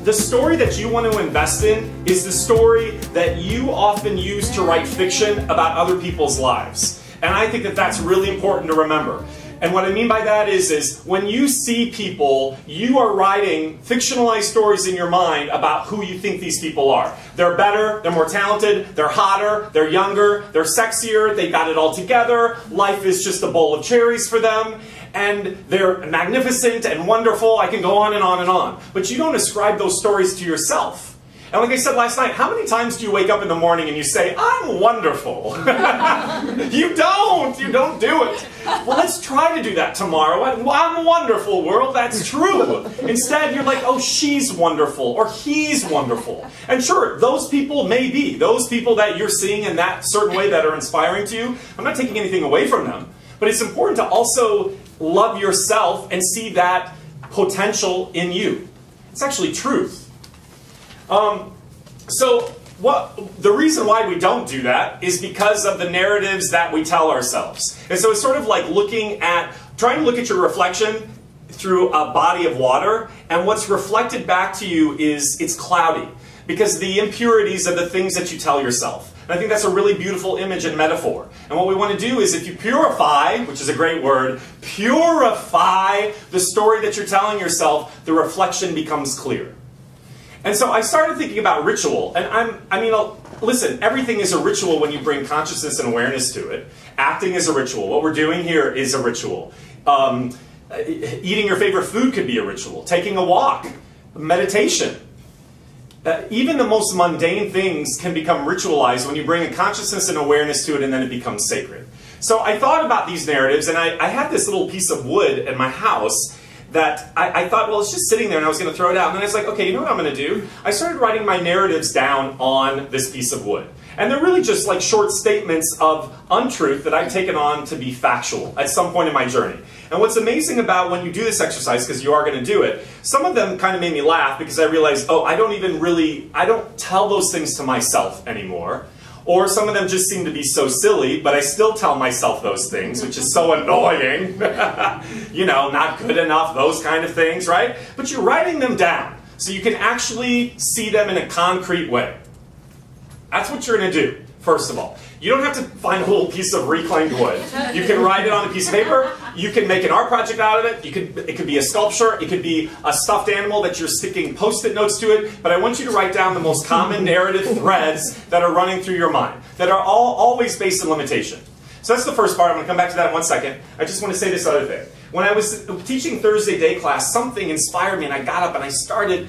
the story that you want to invest in is the story that you often use to write fiction about other people's lives. And I think that that's really important to remember. And what I mean by that is when you see people, you are writing fictionalized stories in your mind about who you think these people are. They're better, they're more talented, they're hotter, they're younger, they're sexier, they got it all together, life is just a bowl of cherries for them, and they're magnificent and wonderful. I can go on and on and on. But you don't ascribe those stories to yourself. And like I said last night, how many times do you wake up in the morning and you say, I'm wonderful? You don't do it. Well, let's try to do that tomorrow. I'm wonderful, world, that's true. Instead, you're like, oh, she's wonderful, or he's wonderful. And sure, those people may be. Those people that you're seeing in that certain way that are inspiring to you, I'm not taking anything away from them. But it's important to also love yourself and see that potential in you. It's actually truth. The reason why we don't do that is because of the narratives that we tell ourselves. And so it's sort of like trying to look at your reflection through a body of water, and what's reflected back to you it's cloudy, because the impurities are the things that you tell yourself. And I think that's a really beautiful image and metaphor. And what we want to do is, if you purify, which is a great word, purify the story that you're telling yourself, the reflection becomes clear. And so I started thinking about ritual, and listen, everything is a ritual when you bring consciousness and awareness to it. Acting is a ritual. What we're doing here is a ritual. Eating your favorite food could be a ritual. Taking a walk, meditation. Even the most mundane things can become ritualized when you bring a consciousness and awareness to it, and then it becomes sacred. So I thought about these narratives, and I had this little piece of wood at my house that I thought, well, it's just sitting there, and I was going to throw it out. And then I was like, okay, you know what I'm going to do? I started writing my narratives down on this piece of wood. And they're really just like short statements of untruth that I've taken on to be factual at some point in my journey. And what's amazing about when you do this exercise, because you are going to do it, some of them kind of made me laugh because I realized, oh, I don't tell those things to myself anymore. Or some of them just seem to be so silly, but I still tell myself those things, which is so annoying. You know, not good enough, those kind of things, right? But you're writing them down so you can actually see them in a concrete way. That's what you're going to do, first of all. You don't have to find a little piece of reclaimed wood. You can write it on a piece of paper. You can make an art project out of it. It could be a sculpture. It could be a stuffed animal that you're sticking Post-it notes to it. But I want you to write down the most common narrative threads that are running through your mind, that are always based in limitation. So that's the first part. I'm going to come back to that in one second. I just want to say this other thing. When I was teaching Thursday day class, something inspired me, and I got up and I started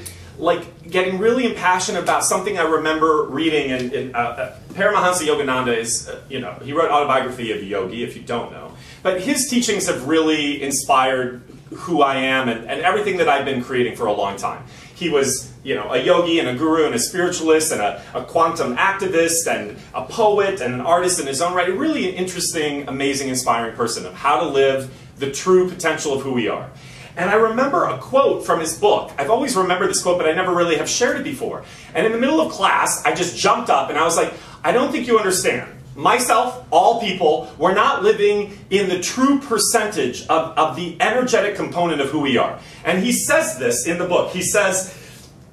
getting really impassioned about something I remember reading. And Paramahansa Yogananda is, he wrote Autobiography of a Yogi, if you don't know. But his teachings have really inspired who I am and everything that I've been creating for a long time. He was, a yogi and a guru and a spiritualist and a quantum activist and a poet and an artist in his own right. A really interesting, amazing, inspiring person of how to live the true potential of who we are. And I remember a quote from his book. I've always remembered this quote, but I never really have shared it before. And in the middle of class, I just jumped up and I was like, I don't think you understand. Myself, all people, we're not living in the true percentage of the energetic component of who we are. And he says this in the book. He says,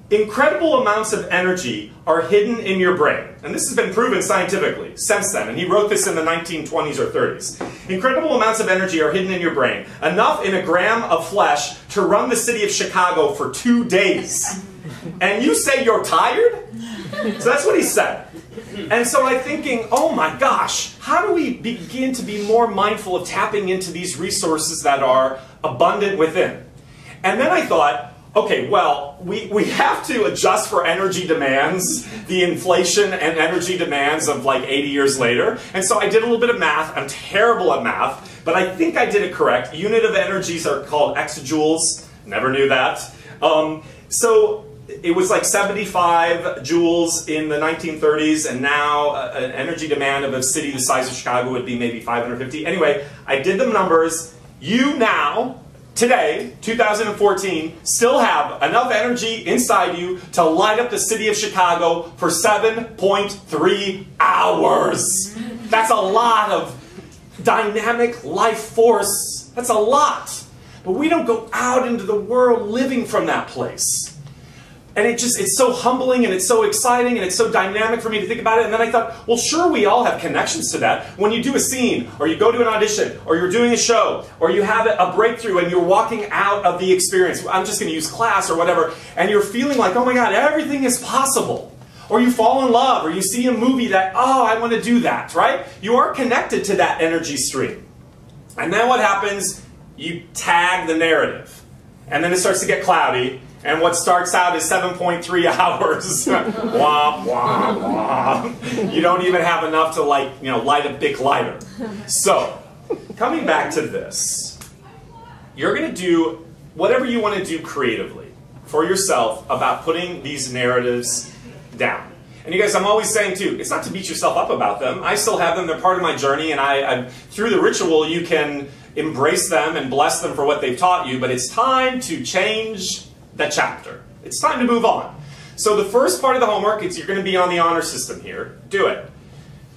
incredible amounts of energy are hidden in your brain. And this has been proven scientifically since then. And he wrote this in the 1920s or 30s. Incredible amounts of energy are hidden in your brain. Enough in a gram of flesh to run the city of Chicago for 2 days. And you say you're tired? So that's what he said. And so I'm thinking, oh my gosh, how do we begin to be more mindful of tapping into these resources that are abundant within? And then I thought, okay, well, we have to adjust for energy demands, the inflation and energy demands of like 80 years later. And so I did a little bit of math. I'm terrible at math, but I think I did it correct. Unit of energies are called exajoules. Never knew that. So it was like 75 joules in the 1930s, and now an energy demand of a city the size of Chicago would be maybe 550. Anyway, I did the numbers. You now, today, 2014, still have enough energy inside you to light up the city of Chicago for 7.3 hours. That's a lot of dynamic life force. That's a lot. But we don't go out into the world living from that place. And it's so humbling and it's so exciting and it's so dynamic for me to think about it. And then I thought, well, sure, we all have connections to that. When you do a scene, or you go to an audition, or you're doing a show, or you have a breakthrough and you're walking out of the experience, I'm just going to use class or whatever, and you're feeling like, oh my God, everything is possible. Or you fall in love, or you see a movie that, oh, I want to do that, right? You are connected to that energy stream. And then what happens? You tag the narrative. And then it starts to get cloudy. And what starts out as 7.3 hours, womp, womp, womp. You don't even have enough to light a Bic lighter. So, coming back to this, you're going to do whatever you want to do creatively for yourself about putting these narratives down. And you guys, I'm always saying too, it's not to beat yourself up about them. I still have them. They're part of my journey. And through the ritual, you can embrace them and bless them for what they've taught you. But it's time to change that chapter. It's time to move on. So the first part of the homework is you're going to be on the honor system here. Do it.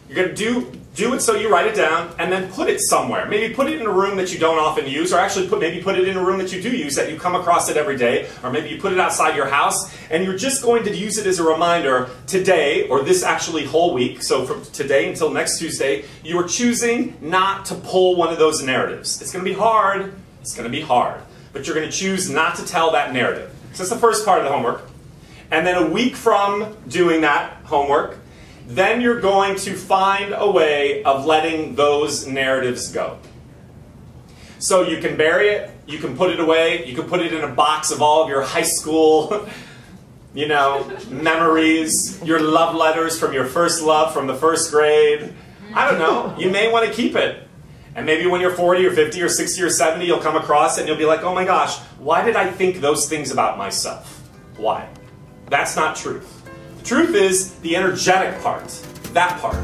You're going to do it so you write it down and then put it somewhere. Maybe put it in a room that you don't often use, or actually maybe put it in a room that you do use, that you come across it every day, or maybe you put it outside your house and you're just going to use it as a reminder today, or this actually whole week, so from today until next Tuesday, you are choosing not to pull one of those narratives. It's going to be hard. It's going to be hard. But you're going to choose not to tell that narrative. So that's the first part of the homework. And then a week from doing that homework, then you're going to find a way of letting those narratives go. So you can bury it, you can put it away, you can put it in a box of all of your high school, memories, your love letters from your first love from the first grade. I don't know, you may want to keep it. And maybe when you're 40 or 50 or 60 or 70, you'll come across it and you'll be like, oh my gosh, why did I think those things about myself? Why? That's not truth. The truth is the energetic part, that part.